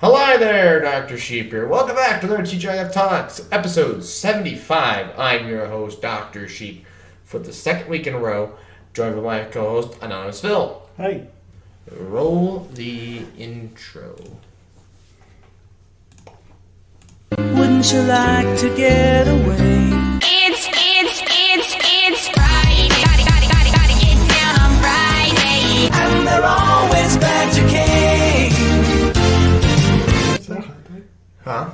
Hello there, Dr. Sheep here. Welcome back to another TGIF Talks, episode 75. I'm your host, Dr. Sheep, for the second week in a row, joined by my co-host, Anonymous Phil. Hi. Roll the intro. Wouldn't you like to get away? It's Friday. Gotta get down on Friday. And they're always glad you came. Is that hard? Huh?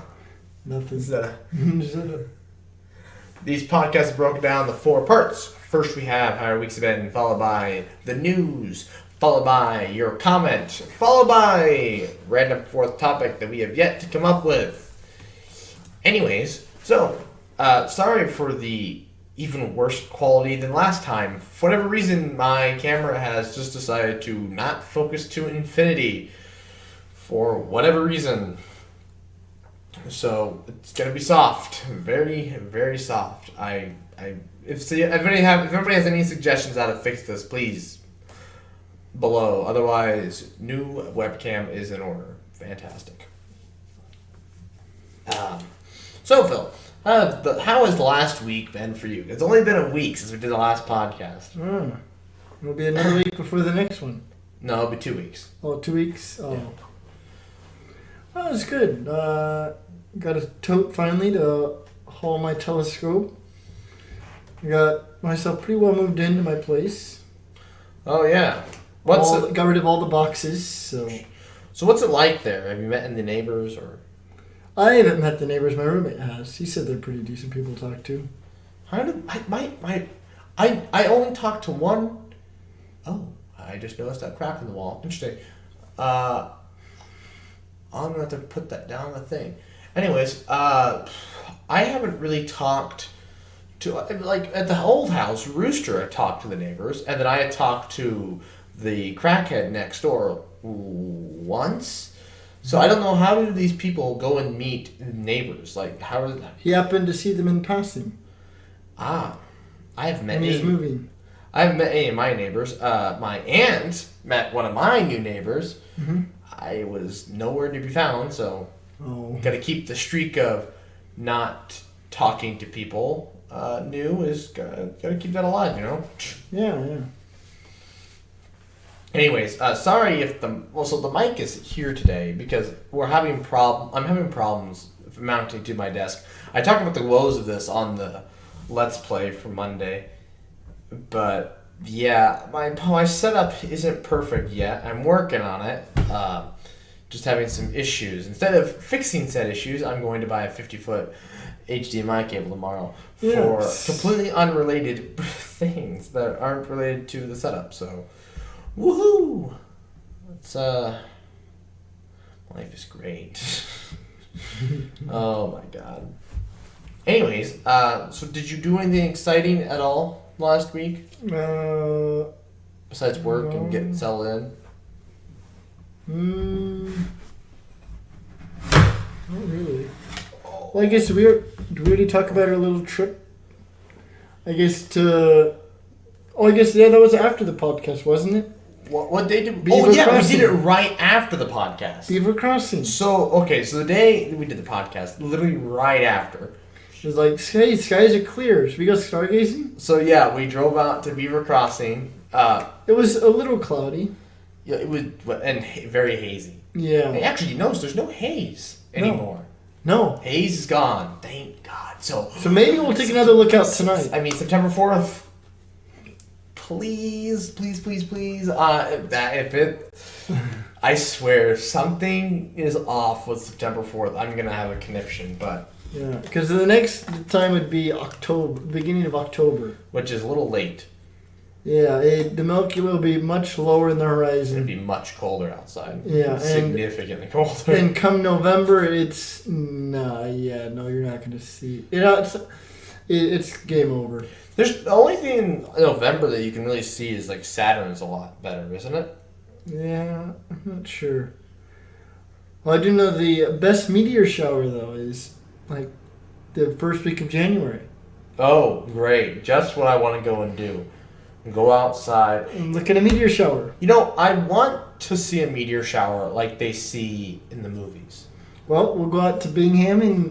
Nothing. Shut up. Shut up. These podcasts are broken down into 4 parts. First, we have how our weeks have been, followed by the news, followed by your comment, followed by random fourth topic that we have yet to come up with. Anyways, so, sorry for the even worse quality than last time. For whatever reason, my camera has just decided to not focus to infinity. For whatever reason. So, it's gonna be soft. Very, very soft. If anybody has any suggestions how to fix this, please, below. Otherwise, new webcam is in order. Fantastic. So, Phil, how has the last week been for you? It's only been a week since we did the last podcast. It'll be another week before the next one. No, it'll be 2 weeks. Oh, 2 weeks? Oh. Yeah. Well, it's good. Got a tote finally to haul my telescope. I got myself pretty well moved into my place. Oh, yeah. Got rid of all the boxes, so... So what's it like there? Have you met any neighbors or... I haven't met the neighbors. My roommate has. He said they're pretty decent people to talk to. How did I only talked to one. Oh, I just noticed that crack in the wall. Interesting. I'm gonna have to put that down the thing. Anyways, I haven't really talked to, like, at the old house, Rooster, I talked to the neighbors, and then I had talked to the crackhead next door once. So I don't know, how do these people go and meet neighbors? Like, how are they? He happened to see them in passing. I have met. And he's moving. I haven't met any of my neighbors. My aunt met one of my new neighbors. Mm-hmm. I was nowhere to be found, so got to keep the streak of not talking to people new is got to keep that alive, you know. Yeah. Anyways, sorry if the mic is here today because I'm having problems mounting to my desk. I talked about the woes of this on the Let's Play for Monday, but yeah, my setup isn't perfect yet. I'm working on it. Just having some issues. Instead of fixing said issues, I'm going to buy a 50-foot HDMI cable tomorrow for completely unrelated things that aren't related to the setup. So. Woohoo! It's life is great. Oh my god. Anyways, so did you do anything exciting at all last week? Besides work and getting settled in? Not really. Well, I guess did we already talk about our little trip? I guess that was after the podcast, wasn't it? What day did we... Beaver Crossing. We did it right after the podcast. Beaver Crossing. So the day we did the podcast, literally right after. It was like, hey, skies are clear. Should we go stargazing? So yeah, we drove out to Beaver Crossing. It was a little cloudy. Yeah, it was, and very hazy. Yeah. Hey, actually, you notice there's no haze anymore. No. Haze is gone. Thank God. So maybe we'll take another look out tonight. I mean, September 4th. Please. I swear, if something is off with September 4th, I'm going to have a conniption, but... Yeah, because the next time would be October, beginning of October. Which is a little late. Yeah, the Milky Way will be much lower in the horizon. It'll be much colder outside. Yeah, significantly colder. And come November, it's... you're not going to see... It's game over. There's the only thing in November that you can really see is like Saturn's a lot better, isn't it? Yeah, I'm not sure. Well, I do know the best meteor shower though is like the first week of January. Oh, great! Just what I want to go and do. Go outside and look at a meteor shower. You know, I want to see a meteor shower like they see in the movies? Well, we'll go out to Bingham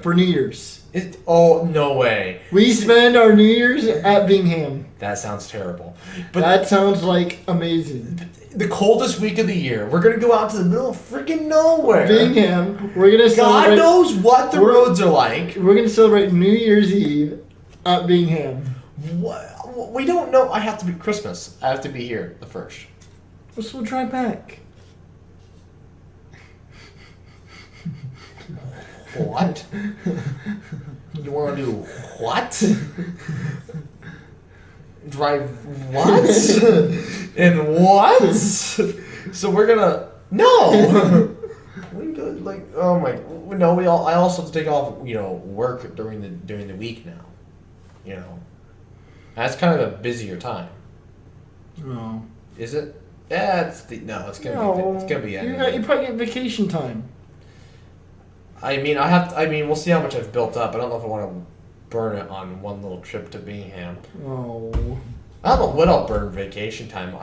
for New Year's. Oh, no way. We spend our New Year's at Bingham. That sounds terrible. But That sounds like amazing. the coldest week of the year, we're going to go out to the middle of freaking nowhere. Bingham, we're gonna God celebrate. knows what the We're- roads are like. We're gonna celebrate New Year's Eve at Bingham. What? We don't know. I have to be Christmas. I have to be here the first. So we'll drive back. What? You want to do what? Drive what? And what? So we're gonna no. We could like oh my no. I also have to take off work during the week now. That's kind of a busier time. No. Is it? Yeah, it's gonna be. You probably get vacation time. I mean, we'll see how much I've built up. I don't know if I want to burn it on one little trip to Bingham. Oh. I don't know what I'll burn vacation time.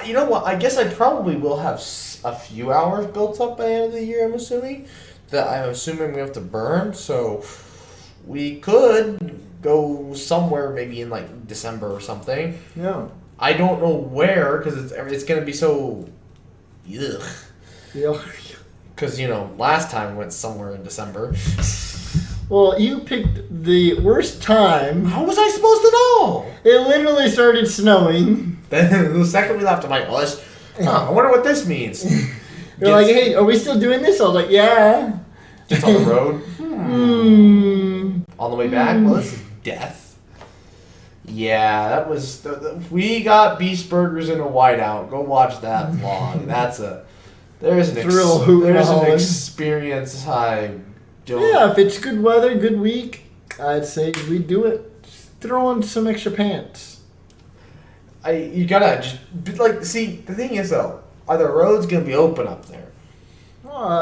You know what? I guess I probably will have a few hours built up by the end of the year. I'm assuming we have to burn. So we could go somewhere, maybe in like December or something. Yeah. I don't know where because it's gonna be so. Ugh. Yeah. Because, last time we went somewhere in December. Well, you picked the worst time. How was I supposed to know? It literally started snowing. Then the second we left, I'm like, I wonder what this means. You're like, hey, are we still doing this? I was like, yeah. Just on the road. On the way back, well, this is death. Yeah, that was... we got Beast Burgers in a whiteout. Go watch that vlog. There's an experience I don't... Yeah, if it's good weather, good week, I'd say we do it. Just throw on some extra pants. You gotta just... see, the thing is, though, are the roads gonna be open up there?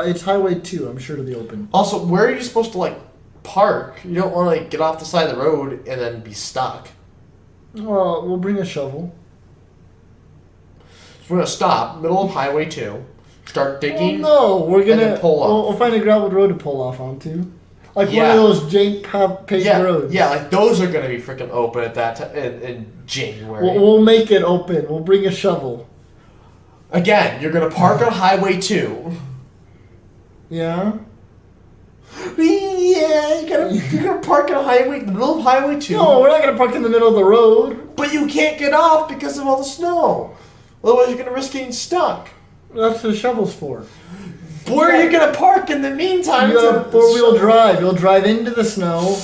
It's Highway 2. I'm sure it'll be open. Also, where are you supposed to, park? You don't want to, get off the side of the road and then be stuck. Well, we'll bring a shovel. So we're gonna stop, middle of Highway 2. Start digging. No, we're gonna then pull off. We'll find a gravel road to pull off onto, one Yeah. of those jank paved roads. Yeah, those are gonna be freaking open at that time in January. We'll make it open. We'll bring a shovel. Again, you're gonna park on Highway 2. Yeah. Yeah, you're gonna park on the middle of Highway 2. No, we're not gonna park in the middle of the road. But you can't get off because of all the snow. Otherwise, you're gonna risk getting stuck. That's what the shovel's for. Where are you gonna park in the meantime? You have four-wheel drive. You'll drive into the snow.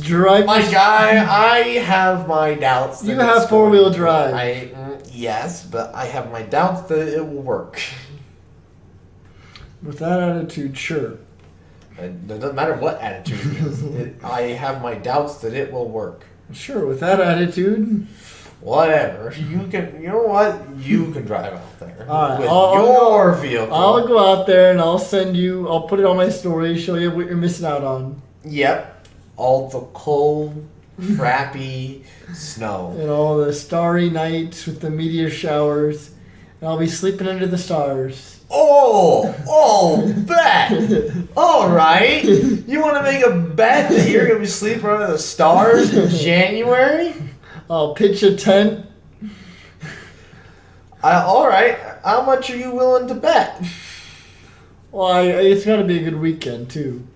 Drive. My guy, I have my doubts. That You have four-wheel drive. Yes, but I have my doubts that it will work. With that attitude, sure. It doesn't matter what attitude it is. I have my doubts that it will work. Sure, with that attitude. Whatever. You know what? You can drive out there. All right, with I'll your vehicle. I'll go out there and I'll put it on my story, show you what you're missing out on. Yep. All the cold, crappy snow. And all the starry nights with the meteor showers. And I'll be sleeping under the stars. Bet. All right. You want to make a bet that you're going to be sleeping under the stars in January? I'll pitch a tent. All right. How much are you willing to bet? Well, it's got to be a good weekend, too.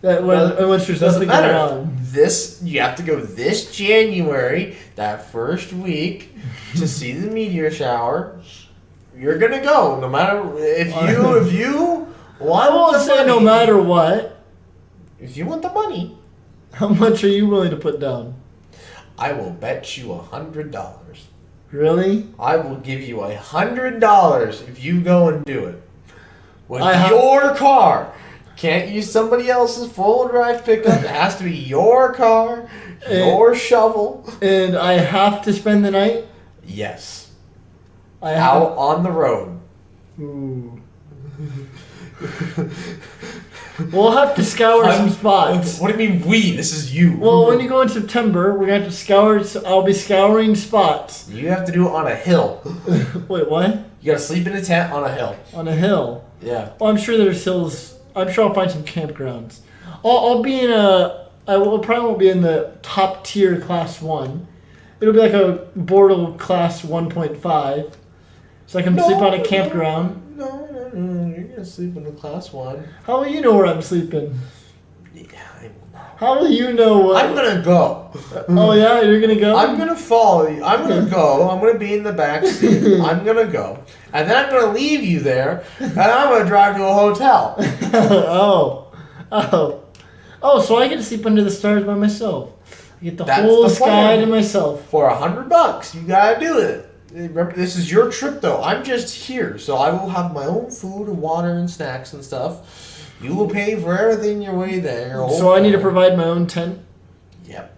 Once there's Doesn't nothing matter. going on. You have to go this January, that first week, to see the meteor shower. You're gonna go, no matter if you want. I won't the say money, no matter what. If you want the money, How much are you willing to put down? I will bet you $100. Really? I will give you $100 if you go and do it with I have- your car. Can't use somebody else's full drive pickup. It has to be your car, your shovel. And I have to spend the night? Yes. I Out on the road. Ooh. We'll have to scour some spots. What do you mean we? This is you. Well, when you go in September, we're going to have to scour. I'll be scouring spots. You have to do it on a hill. Wait, what? You gotta sleep in a tent on a hill. On a hill. Yeah. Well, I'm sure there's hills. I'm sure I'll find some campgrounds. I'll be in a. Probably won't be in the top tier class 1. It'll be like a Bortle class 1.5. So I can sleep on a campground. No. You're gonna sleep in the class 1. How will you know where I'm sleeping? Yeah, How will you know what? I'm gonna go. Oh yeah, you're gonna go. I'm gonna follow you. I'm gonna go. I'm gonna be in the back seat. I'm gonna go, and then I'm gonna leave you there, and I'm gonna drive to a hotel. Oh, so I get to sleep under the stars by myself. I get the That's whole the sky plan. to myself. For $100, you gotta do it. Remember, this is your trip, though. I'm just here, so I will have my own food and water and snacks and stuff. You will pay for everything your way there. So I need to provide my own tent. Yep.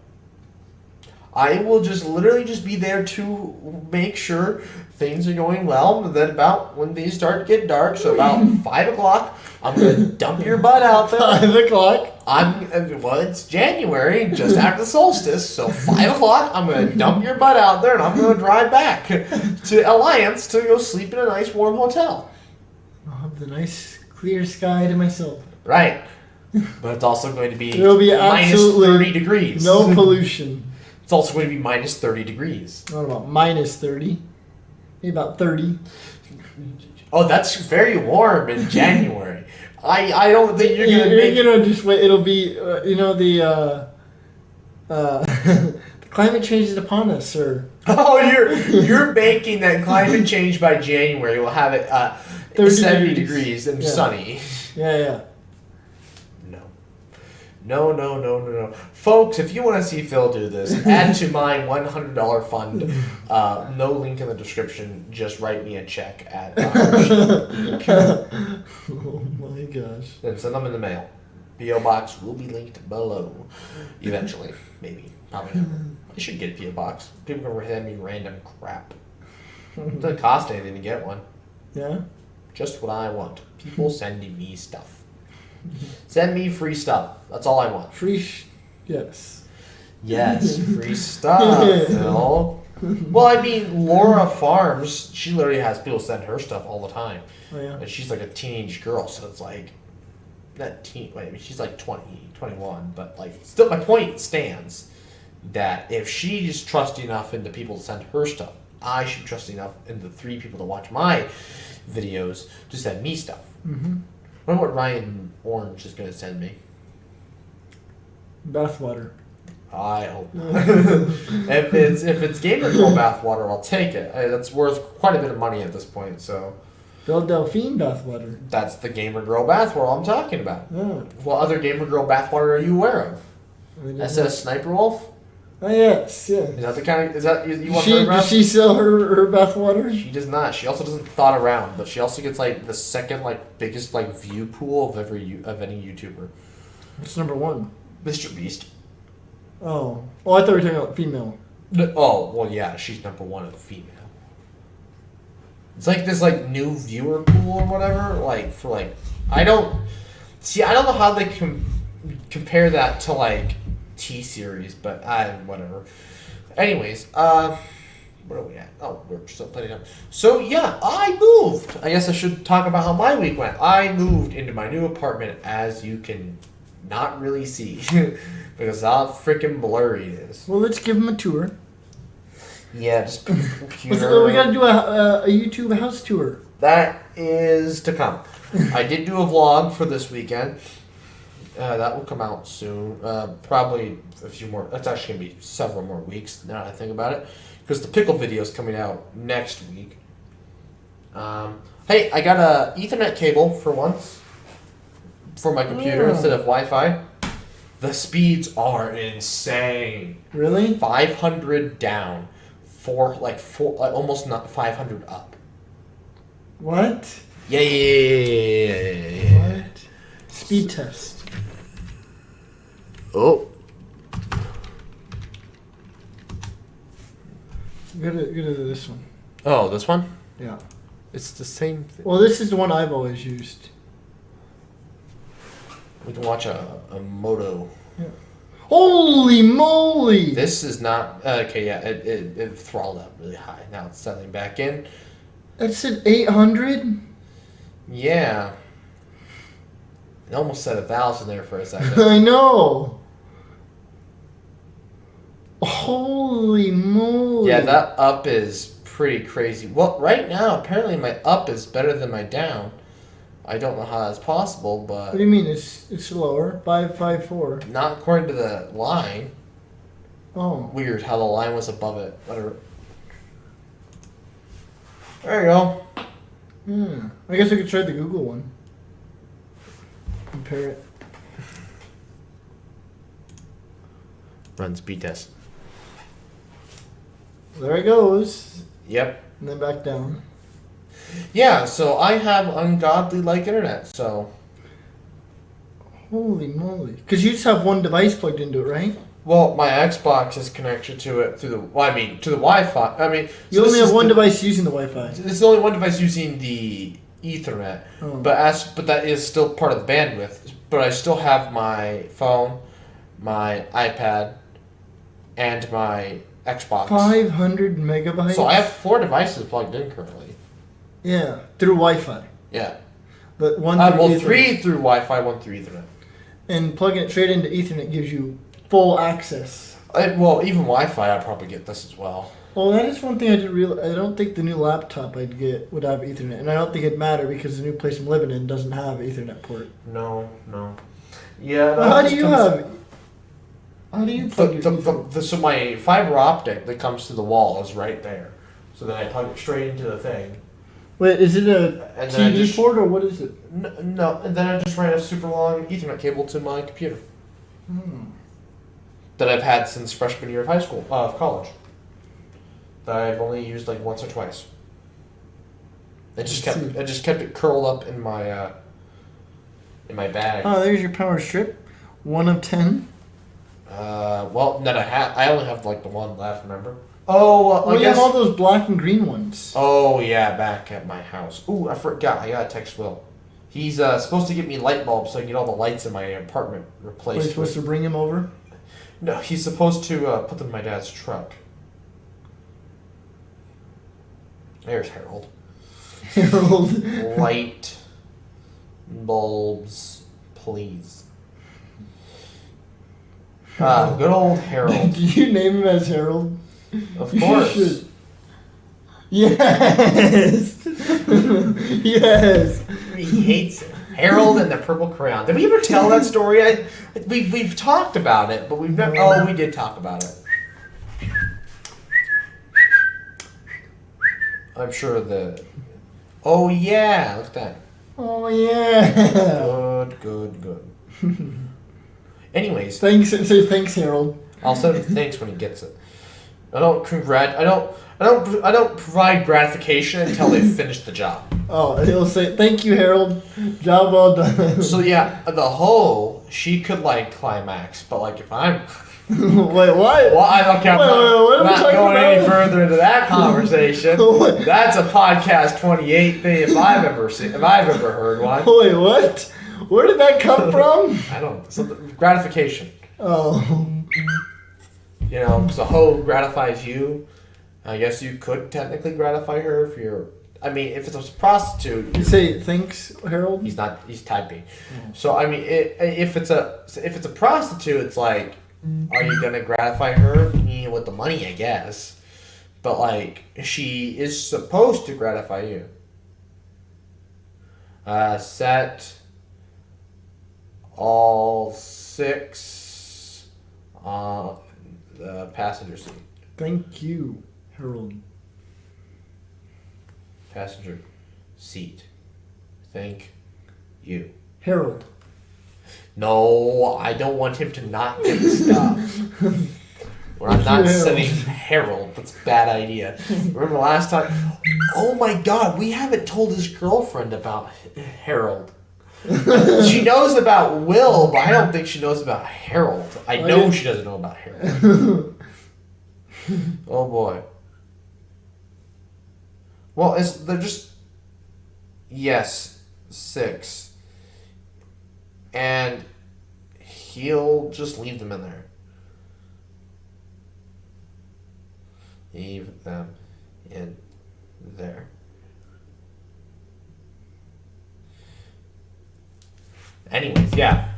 I will just literally just be there to make sure things are going well. And then about when these start to get dark, so about 5 o'clock, I'm gonna dump your butt out there. 5 o'clock. Well, it's January, just after the solstice, so 5 o'clock, I'm gonna dump your butt out there, and I'm gonna drive back to Alliance to go sleep in a nice warm hotel. I'll have the nice clear sky to myself. Right. But it's also going to be It'll be minus absolutely 30 degrees. No pollution. It's also going to be minus 30 degrees. What about minus 30? Maybe about 30. Oh, that's very warm in January. I don't think you're going to make... You know, just wait. It'll be, the climate change is upon us, sir. Oh, you're banking that climate change by January will have it 70 degrees and sunny. Yeah. No. Folks, if you want to see Phil do this, add to my $100 fund. No link in the description. Just write me a check at Oh my gosh. Then send them in the mail. P.O. Box will be linked below. Eventually. Maybe. Probably never. I should get a P.O. Box. People can send me random crap. It doesn't cost anything to get one. Yeah? Just what I want. People sending me stuff. Send me free stuff. That's all I want. Yes. Yes, free stuff, Phil. Well, I mean, Laura Farms, she literally has people send her stuff all the time. Oh, yeah. And she's like a teenage girl, so it's like, she's like 20, 21, but like, still my point stands that if she is trusting enough in the people to send her stuff, I should trust enough in the 3 people to watch my videos to send me stuff. Mm-hmm. I wonder what Ryan Orange is going to send me. Bathwater. I hope not. if it's Gamer Girl bathwater, I'll take it. That's worth quite a bit of money at this point. So Belle Delphine bathwater. that's the Gamer Girl bathwater I'm talking about. Oh. What other Gamer Girl bathwater are you aware of? SS Sniper Wolf? Oh yes, yeah. Is that the kind of you want She, her around? does she sell her bathwater? She does not. She also doesn't thought around, but she also gets like the second biggest view pool of any YouTuber. What's number 1? Mr. Beast. Oh. Oh, I thought we were talking about female. Oh, well, yeah, she's number 1 of the female. It's like this new viewer pool or whatever. I don't know how they compare that to T-Series, but whatever. Anyways, what are we at? Oh, we're still putting up. So yeah, I moved. I guess I should talk about how my week went. I moved into my new apartment, as you can not really see because how freaking blurry it is. Well, let's give him a tour. Yeah, just put the computer. We gotta do a YouTube house tour. That is to come. I did do a vlog for this weekend. That will come out soon. Probably a few more. That's actually going to be several more weeks now that I think about it. Because the pickle video is coming out next week. Hey, I got a Ethernet cable for once. For my computer instead of Wi-Fi. The speeds are insane. Really? 500 down. Almost not 500 up. What? Yeah. What? Speed test. Oh. Go to this one. Oh, this one? Yeah. It's the same thing. Well, this is the one I've always used. We can watch a moto. Yeah. Holy moly! This is not... Okay, yeah, it throttled up really high. Now it's settling back in. That said 800? Yeah. It almost said 1,000 there for a second. I know. Holy moly. Yeah, that up is pretty crazy. Well, right now, apparently my up is better than my down. I don't know how that's possible, What but do you mean it's lower? 554. not according to the line. Oh. Weird how the line was above it. Whatever. There you go. I guess I could try the Google one. Compare it. Run speed test. There it goes. Yep. And then back down. Yeah, so I have ungodly like internet, so. Holy moly. Because you just have one device plugged into it, right? Well, my Xbox is connected to it through the. Well, I mean, to the Wi-Fi. I mean, You so only this have is one the- device using the Wi-Fi. This is the only one device using the Ethernet, Oh. but that is still part of the bandwidth. But I still have my phone, my iPad, and my Xbox. 500 megabytes? So I have 4 devices plugged in currently. Yeah, through Wi-Fi. Yeah. But one Well, through 3 through Wi-Fi, 1 through Ethernet. And plugging it straight into Ethernet gives you full access. Well, even Wi-Fi, I'd probably get this as well. Well, that is one thing I didn't realize. I don't think the new laptop I'd get would have Ethernet. And I don't think it'd matter because the new place I'm living in doesn't have Ethernet port. No. Yeah. Well, how do you have... How do you plug your Ethernet? So my fiber optic that comes to the wall is right there. So then I plug it straight into the thing. Wait, is it a And then I TV just- port or what is it? No, and then I just ran a super long Ethernet cable to my computer that I've had since freshman year of high school, of college. That I've only used like once or twice. I just kept it curled up in my bag. Oh, there's your power strip. 1 of 10. Well, that I only have like the one left. Remember? Oh, I Well, you guess. have all those black and green ones. Oh yeah, back at my house. Ooh, I forgot. I gotta text Will. He's supposed to get me light bulbs so I can get all the lights in my apartment Are you replaced. supposed to bring him over? No, he's supposed to put them in my dad's truck. There's Harold. Harold. Light bulbs, please. Good old Harold. Did you name him as Harold? Of You course. should. Yes. Yes. He hates it. Harold and the Purple Crayon. Did we ever tell that story? We've talked about it, but we've never. Oh, we did talk about it. I'm sure the. Oh yeah, look at that. Oh yeah. Good. Anyways, Thanks. Say thanks, Harold. I'll send him thanks when he gets it. I don't provide gratification until they finish the job. Oh, he'll say thank you, Harold. Job well done. So yeah, the hoe, she could like climax, but like if I'm Wait, what? well, I'm Wait, what are we not talking going any about? further into that conversation. What? That's a podcast 28 thing if I've ever heard one. Wait, what? Where did that come from? I don't gratification. Oh. You know, because a hoe gratifies you. I guess you could technically gratify her if you're. I mean, if it's a prostitute, You say thanks, Harold? he's not. He's typing. So I mean, if it's a prostitute, it's like, are you gonna gratify her? With the money, I guess. But like, she is supposed to gratify you. Set all 6 on the passenger seat. Thank you, Harold. Passenger seat. Thank you. Harold. No, I don't want him to not get the stuff. Or I'm not Harold. sending Harold. That's a bad idea. Remember last time? Oh my god, we haven't told his girlfriend about Harold. She knows about Will, but I don't think she knows about Harold. I know she doesn't know about Harold. Oh boy. Well, they're just. Yes, 6. And he'll just leave them in there. Leave them in there. Anyways, yeah.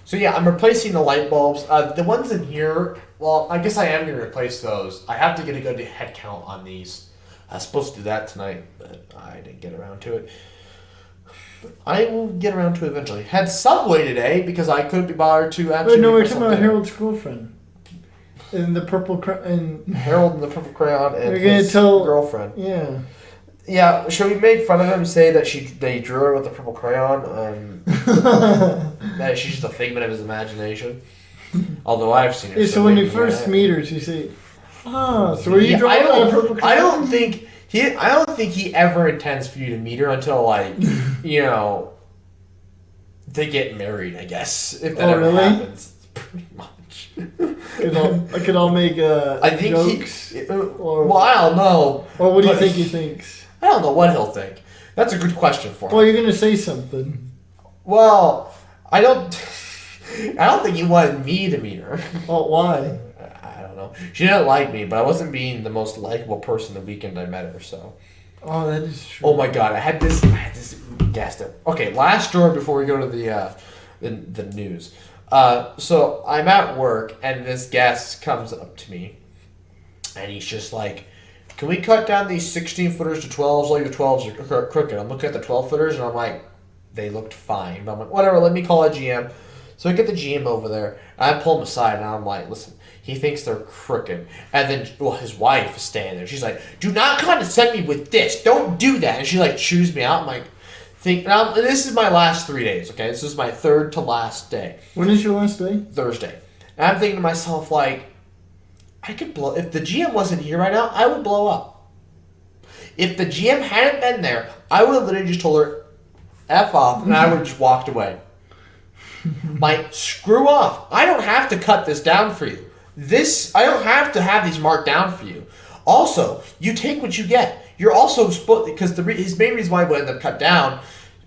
So yeah, I'm replacing the light bulbs. The ones in here, well, I guess I am going to replace those. I have to get a good head count on these. I was supposed to do that tonight, but I didn't get around to it. I will get around to it eventually. Had Subway today because I couldn't be bothered to actually. Wait, no, we're make talking myself about dinner. Harold's girlfriend. And the purple and Harold and the Purple Crayon and We're gonna his tell- girlfriend. yeah. Yeah, should we make fun of him and say that they drew her with the purple crayon and that she's just a figment of his imagination? Although I've seen her. Yeah, so when you maybe, first yeah. meet her, you say, so were you Yeah, drawing on a purple crayon? I don't think he ever intends for you to meet her until like they get married. I guess if that ever really? happens, pretty much. I could all make I think jokes. Or- well, I don't know. Or what do you but think he thinks? I don't know what he'll think. That's a good question for him. Well, you're gonna say something. Well, I don't think he wanted me to meet her. Oh, why? I don't know. She didn't like me, but I wasn't being the most likable person the weekend I met her. So. Oh, that is true. Oh my god! I had this guest. Okay, last story before we go to the news. So I'm at work and this guest comes up to me, and he's just like, "Can we cut down these 16-footers to 12s? All your 12s are crooked." I'm looking at the 12-footers and I'm like, they looked fine. But I'm like, whatever. Let me call a GM. So I get the GM over there, and I pull him aside, and I'm like, listen, he thinks they're crooked. And then, well, his wife is standing there. She's like, do not condescend me with this. Don't do that. And she, like, chews me out. I'm like, this is my last 3 days, okay? This is my third to last day. When is your last day? Thursday. And I'm thinking to myself, like, I could blow... If the GM wasn't here right now, I would blow up. If the GM hadn't been there, I would have literally just told her, F off, and I would have just walked away. Like, screw off. I don't have to cut this down for you. I don't have to have these marked down for you. Also, you take what you get. You're also supposed, because his main reason why we ended up cut down,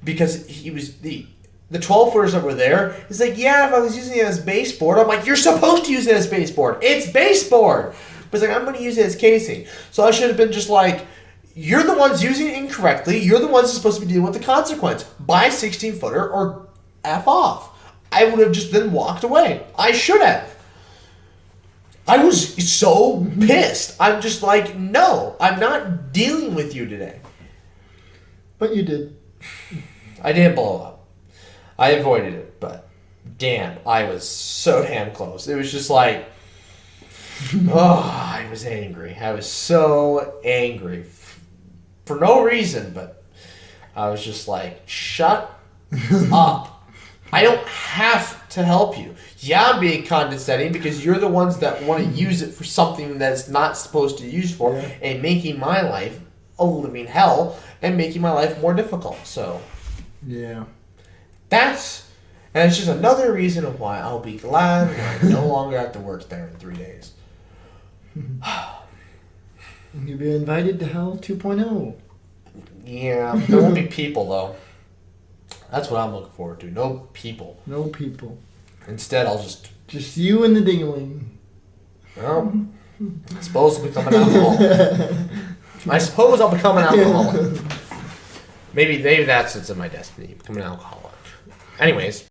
because he was the 12-footers that were there. He's like, yeah, if I was using it as baseboard, I'm like, you're supposed to use it as baseboard. It's baseboard. But he's like, I'm going to use it as casing. So I should have been just like, you're the ones using it incorrectly. You're the ones supposed to be dealing with the consequence. Buy a 16-footer or F off. I would have just then walked away. I should have. I was so pissed. I'm just like, no, I'm not dealing with you today. But you did. I didn't blow up. I avoided it, but damn, I was so damn close. It was just like, I was angry. I was so angry. For no reason, but I was just like, shut up. I don't have to help you. Yeah, I'm being condescending because you're the ones that want to use it for something that's not supposed to be used for, and making my life a living hell and making my life more difficult. So, yeah. and it's just another reason of why I'll be glad when I no longer have to work there in 3 days. You'll be invited to Hell 2.0. Yeah, there won't be people though. That's what I'm looking forward to. No people. No people. Instead, I'll just you and the dingling. Well, I suppose I'll become an alcoholic. I suppose I'll become an alcoholic. Maybe that's what's in my destiny. Become an alcoholic. Anyways.